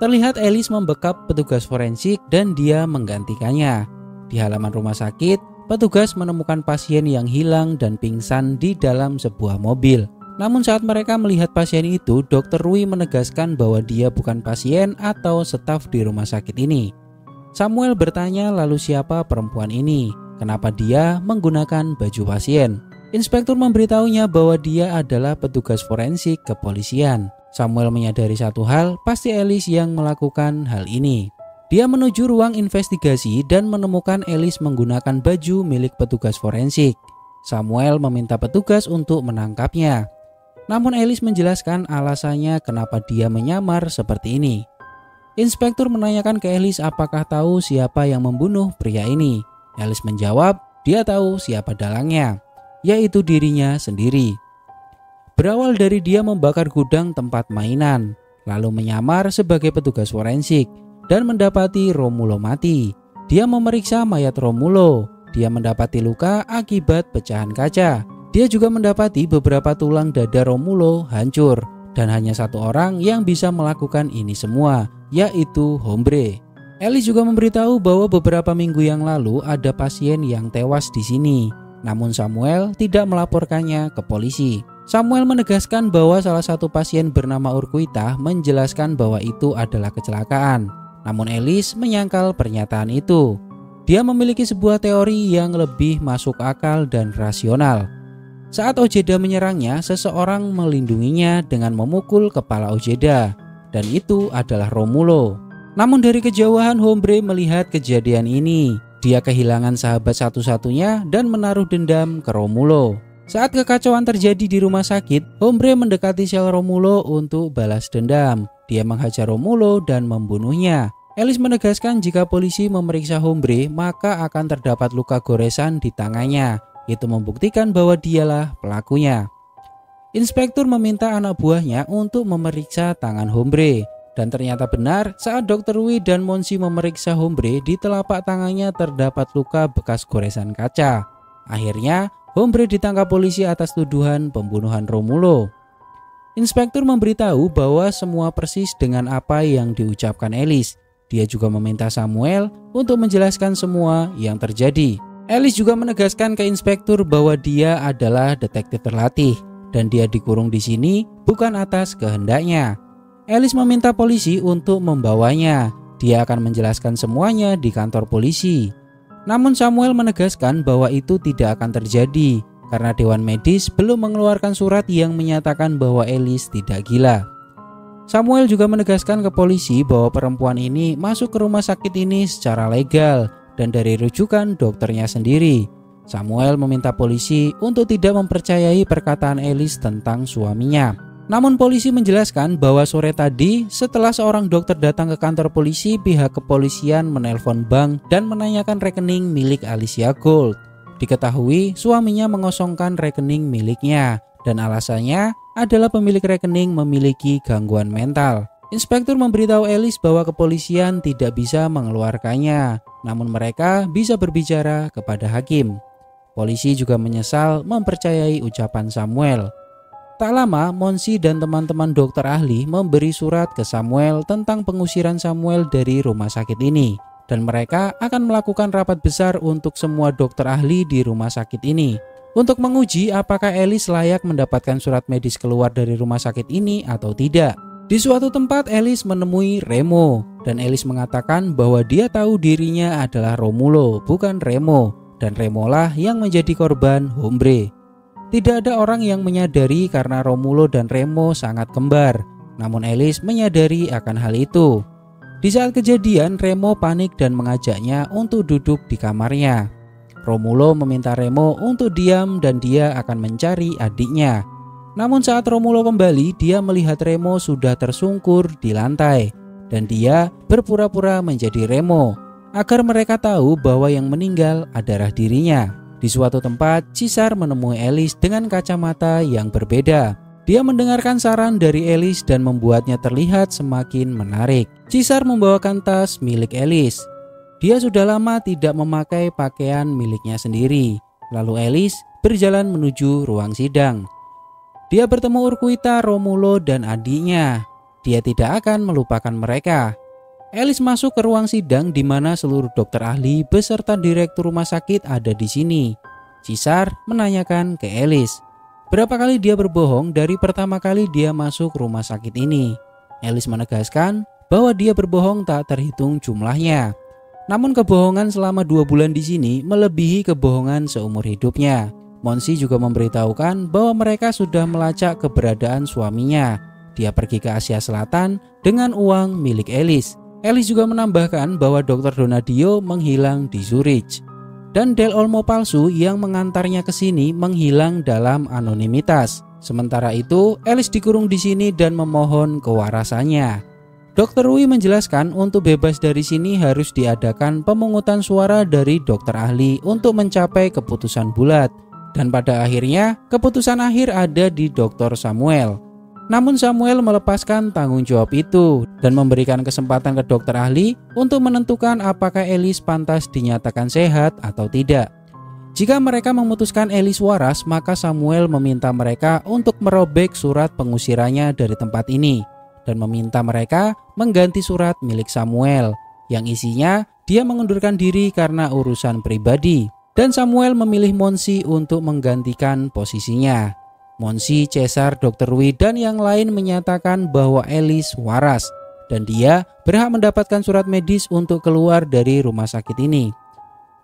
Terlihat Alice membekap petugas forensik dan dia menggantikannya. Di halaman rumah sakit, petugas menemukan pasien yang hilang dan pingsan di dalam sebuah mobil. Namun saat mereka melihat pasien itu, Dr. Rui menegaskan bahwa dia bukan pasien atau staf di rumah sakit ini. Samuel bertanya lalu siapa perempuan ini? Kenapa dia menggunakan baju pasien? Inspektur memberitahunya bahwa dia adalah petugas forensik kepolisian. Samuel menyadari satu hal, pasti Alice yang melakukan hal ini. Dia menuju ruang investigasi dan menemukan Alice menggunakan baju milik petugas forensik. Samuel meminta petugas untuk menangkapnya. Namun Alice menjelaskan alasannya kenapa dia menyamar seperti ini. Inspektur menanyakan ke Alice apakah tahu siapa yang membunuh pria ini. Alice menjawab Dia tahu siapa dalangnya, yaitu dirinya sendiri. Berawal dari dia membakar gudang tempat mainan, lalu menyamar sebagai petugas forensik dan mendapati Romulo mati. Dia memeriksa mayat Romulo. Dia mendapati luka akibat pecahan kaca. Dia juga mendapati beberapa tulang dada Romulo hancur. Dan hanya satu orang yang bisa melakukan ini semua, yaitu Hombre. Ellis juga memberitahu bahwa beberapa minggu yang lalu ada pasien yang tewas di sini. Namun Samuel tidak melaporkannya ke polisi. Samuel menegaskan bahwa salah satu pasien bernama Urquita menjelaskan bahwa itu adalah kecelakaan. Namun Ellis menyangkal pernyataan itu. Dia memiliki sebuah teori yang lebih masuk akal dan rasional. Saat Ojeda menyerangnya, seseorang melindunginya dengan memukul kepala Ojeda, dan itu adalah Romulo. Namun dari kejauhan Hombre melihat kejadian ini. Dia kehilangan sahabat satu-satunya dan menaruh dendam ke Romulo. Saat kekacauan terjadi di rumah sakit, Hombre mendekati sel Romulo untuk balas dendam. Dia menghajar Romulo dan membunuhnya. Ellis menegaskan jika polisi memeriksa Hombre, maka akan terdapat luka goresan di tangannya. Itu membuktikan bahwa dialah pelakunya. Inspektur meminta anak buahnya untuk memeriksa tangan Hombre. Dan ternyata benar, saat Dr. Wi dan Monsi memeriksa Hombre, di telapak tangannya terdapat luka bekas goresan kaca. Akhirnya, Hombre ditangkap polisi atas tuduhan pembunuhan Romulo. Inspektur memberitahu bahwa semua persis dengan apa yang diucapkan Ellis. Dia juga meminta Samuel untuk menjelaskan semua yang terjadi. Ellis juga menegaskan ke inspektur bahwa dia adalah detektif terlatih dan dia dikurung di sini bukan atas kehendaknya. Ellis meminta polisi untuk membawanya. Dia akan menjelaskan semuanya di kantor polisi. Namun Samuel menegaskan bahwa itu tidak akan terjadi karena Dewan Medis belum mengeluarkan surat yang menyatakan bahwa Ellis tidak gila. Samuel juga menegaskan ke polisi bahwa perempuan ini masuk ke rumah sakit ini secara legal dan dari rujukan dokternya sendiri. Samuel meminta polisi untuk tidak mempercayai perkataan Ellis tentang suaminya. Namun polisi menjelaskan bahwa sore tadi setelah seorang dokter datang ke kantor polisi, pihak kepolisian menelpon bank dan menanyakan rekening milik Alicia Gold. Diketahui suaminya mengosongkan rekening miliknya dan alasannya adalah pemilik rekening memiliki gangguan mental. Inspektur memberitahu Ellis bahwa kepolisian tidak bisa mengeluarkannya, namun mereka bisa berbicara kepada hakim. Polisi juga menyesal mempercayai ucapan Samuel. Tak lama, Monsi dan teman-teman dokter ahli memberi surat ke Samuel tentang pengusiran Samuel dari rumah sakit ini. Dan mereka akan melakukan rapat besar untuk semua dokter ahli di rumah sakit ini untuk menguji apakah Ellis layak mendapatkan surat medis keluar dari rumah sakit ini atau tidak. Di suatu tempat Ellis menemui Remo dan Ellis mengatakan bahwa dia tahu dirinya adalah Romulo, bukan Remo, dan Remo lah yang menjadi korban Hombre. Tidak ada orang yang menyadari karena Romulo dan Remo sangat kembar, namun Ellis menyadari akan hal itu. Di saat kejadian, Remo panik dan mengajaknya untuk duduk di kamarnya. Romulo meminta Remo untuk diam dan dia akan mencari adiknya. Namun saat Romulo kembali, dia melihat Remo sudah tersungkur di lantai dan dia berpura-pura menjadi Remo agar mereka tahu bahwa yang meninggal adalah dirinya. Di suatu tempat, Cisar menemui Ellis dengan kacamata yang berbeda. Dia mendengarkan saran dari Ellis dan membuatnya terlihat semakin menarik. Cisar membawakan tas milik Ellis. Dia sudah lama tidak memakai pakaian miliknya sendiri. Lalu Ellis berjalan menuju ruang sidang. Dia bertemu Urquita, Romulo, dan adiknya. Dia tidak akan melupakan mereka. Ellis masuk ke ruang sidang di mana seluruh dokter ahli beserta direktur rumah sakit ada di sini. Cisar menanyakan ke Ellis, berapa kali dia berbohong dari pertama kali dia masuk rumah sakit ini. Ellis menegaskan bahwa dia berbohong tak terhitung jumlahnya. Namun kebohongan selama 2 bulan di sini melebihi kebohongan seumur hidupnya. Monsi juga memberitahukan bahwa mereka sudah melacak keberadaan suaminya. Dia pergi ke Asia Selatan dengan uang milik Ellis. Ellis juga menambahkan bahwa Dr. Donadio menghilang di Zurich. Dan Del Olmo palsu yang mengantarnya ke sini menghilang dalam anonimitas. Sementara itu, Ellis dikurung di sini dan memohon kewarasannya. Dr. Wi menjelaskan untuk bebas dari sini harus diadakan pemungutan suara dari dokter ahli untuk mencapai keputusan bulat. Dan pada akhirnya keputusan akhir ada di Dr. Samuel. Namun Samuel melepaskan tanggung jawab itu dan memberikan kesempatan ke dokter ahli untuk menentukan apakah Alice pantas dinyatakan sehat atau tidak. Jika mereka memutuskan Alice waras, maka Samuel meminta mereka untuk merobek surat pengusirannya dari tempat ini dan meminta mereka mengganti surat milik Samuel yang isinya dia mengundurkan diri karena urusan pribadi, dan Samuel memilih Monsi untuk menggantikan posisinya. Monsi, Cesar, Dr. Wi dan yang lain menyatakan bahwa Alice waras dan dia berhak mendapatkan surat medis untuk keluar dari rumah sakit ini.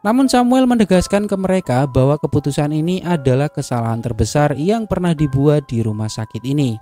Namun Samuel menegaskan ke mereka bahwa keputusan ini adalah kesalahan terbesar yang pernah dibuat di rumah sakit ini.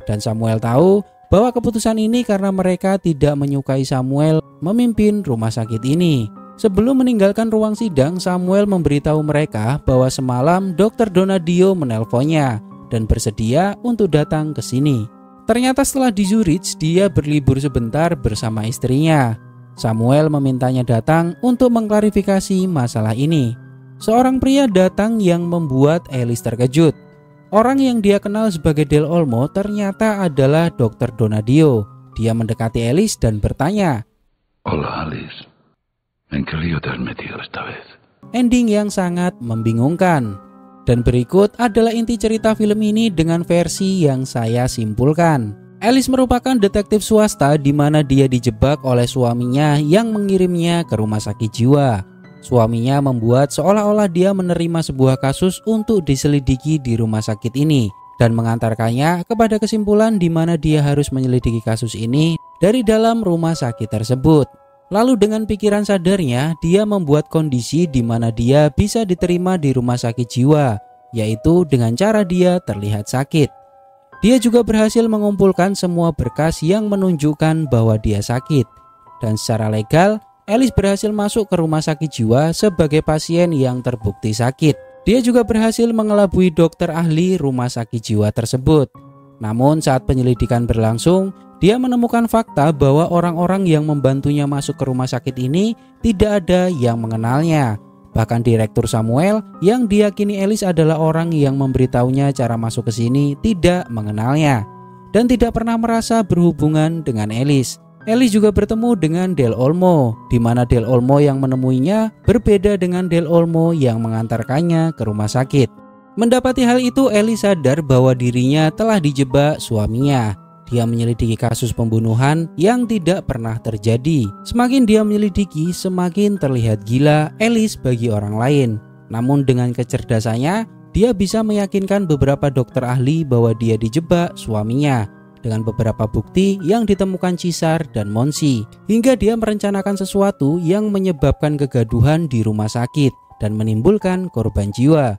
Dan Samuel tahu bahwa keputusan ini karena mereka tidak menyukai Samuel memimpin rumah sakit ini. Sebelum meninggalkan ruang sidang, Samuel memberitahu mereka bahwa semalam Dr. Donadio menelponnya dan bersedia untuk datang ke sini. Ternyata setelah di Zurich, dia berlibur sebentar bersama istrinya. Samuel memintanya datang untuk mengklarifikasi masalah ini. Seorang pria datang yang membuat Alice terkejut. Orang yang dia kenal sebagai Del Olmo ternyata adalah Dr. Donadio. Dia mendekati Alice dan bertanya, "Hola Alice, ¿en qué lío te has metido esta vez?" Ending yang sangat membingungkan. Dan berikut adalah inti cerita film ini dengan versi yang saya simpulkan. Alice merupakan detektif swasta di mana dia dijebak oleh suaminya yang mengirimnya ke rumah sakit jiwa. Suaminya membuat seolah-olah dia menerima sebuah kasus untuk diselidiki di rumah sakit ini dan mengantarkannya kepada kesimpulan di mana dia harus menyelidiki kasus ini dari dalam rumah sakit tersebut. Lalu dengan pikiran sadarnya, dia membuat kondisi di mana dia bisa diterima di rumah sakit jiwa, yaitu dengan cara dia terlihat sakit. Dia juga berhasil mengumpulkan semua berkas yang menunjukkan bahwa dia sakit. Dan secara legal, Alice berhasil masuk ke rumah sakit jiwa sebagai pasien yang terbukti sakit. Dia juga berhasil mengelabui dokter ahli rumah sakit jiwa tersebut. Namun saat penyelidikan berlangsung, dia menemukan fakta bahwa orang-orang yang membantunya masuk ke rumah sakit ini tidak ada yang mengenalnya. Bahkan Direktur Samuel yang diyakini Alice adalah orang yang memberitahunya cara masuk ke sini tidak mengenalnya dan tidak pernah merasa berhubungan dengan Alice. Alice juga bertemu dengan Del Olmo, di mana Del Olmo yang menemuinya berbeda dengan Del Olmo yang mengantarkannya ke rumah sakit. Mendapati hal itu, Alice sadar bahwa dirinya telah dijebak suaminya. Dia menyelidiki kasus pembunuhan yang tidak pernah terjadi. Semakin dia menyelidiki, semakin terlihat gila Alice bagi orang lain. Namun dengan kecerdasannya, dia bisa meyakinkan beberapa dokter ahli bahwa dia dijebak suaminya dengan beberapa bukti yang ditemukan Cesar dan Monsi, hingga dia merencanakan sesuatu yang menyebabkan kegaduhan di rumah sakit dan menimbulkan korban jiwa,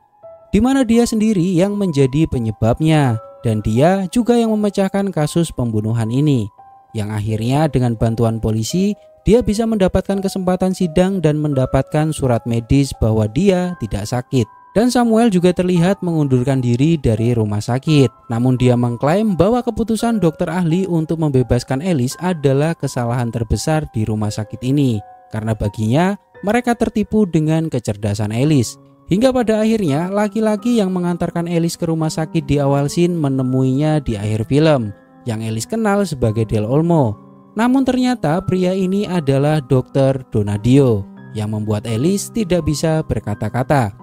di mana dia sendiri yang menjadi penyebabnya, dan dia juga yang memecahkan kasus pembunuhan ini, yang akhirnya dengan bantuan polisi dia bisa mendapatkan kesempatan sidang dan mendapatkan surat medis bahwa dia tidak sakit. Dan Samuel juga terlihat mengundurkan diri dari rumah sakit. Namun dia mengklaim bahwa keputusan dokter ahli untuk membebaskan Alice adalah kesalahan terbesar di rumah sakit ini, karena baginya mereka tertipu dengan kecerdasan Alice. Hingga pada akhirnya laki-laki yang mengantarkan Alice ke rumah sakit di awal scene menemuinya di akhir film, yang Alice kenal sebagai Del Olmo. Namun ternyata pria ini adalah Dr. Donadio yang membuat Alice tidak bisa berkata-kata.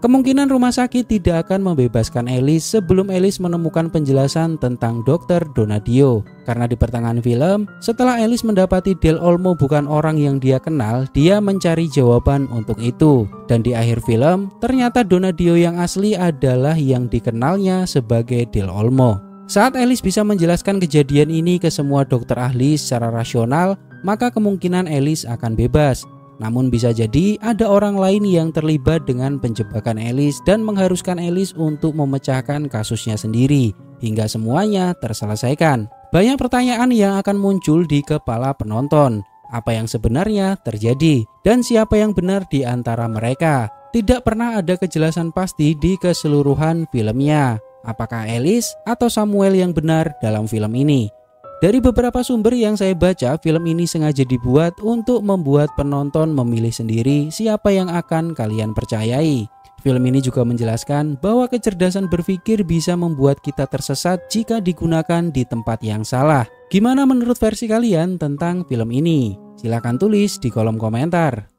Kemungkinan rumah sakit tidak akan membebaskan Alice sebelum Alice menemukan penjelasan tentang Dr. Donadio. Karena di pertengahan film, setelah Alice mendapati Del Olmo bukan orang yang dia kenal, dia mencari jawaban untuk itu. Dan di akhir film, ternyata Donadio yang asli adalah yang dikenalnya sebagai Del Olmo. Saat Alice bisa menjelaskan kejadian ini ke semua dokter ahli secara rasional, maka kemungkinan Alice akan bebas. Namun bisa jadi ada orang lain yang terlibat dengan penjebakan Alice dan mengharuskan Alice untuk memecahkan kasusnya sendiri hingga semuanya terselesaikan. Banyak pertanyaan yang akan muncul di kepala penonton. Apa yang sebenarnya terjadi dan siapa yang benar di antara mereka? Tidak pernah ada kejelasan pasti di keseluruhan filmnya. Apakah Alice atau Samuel yang benar dalam film ini? Dari beberapa sumber yang saya baca, film ini sengaja dibuat untuk membuat penonton memilih sendiri siapa yang akan kalian percayai. Film ini juga menjelaskan bahwa kecerdasan berpikir bisa membuat kita tersesat jika digunakan di tempat yang salah. Gimana menurut versi kalian tentang film ini? Silahkan tulis di kolom komentar.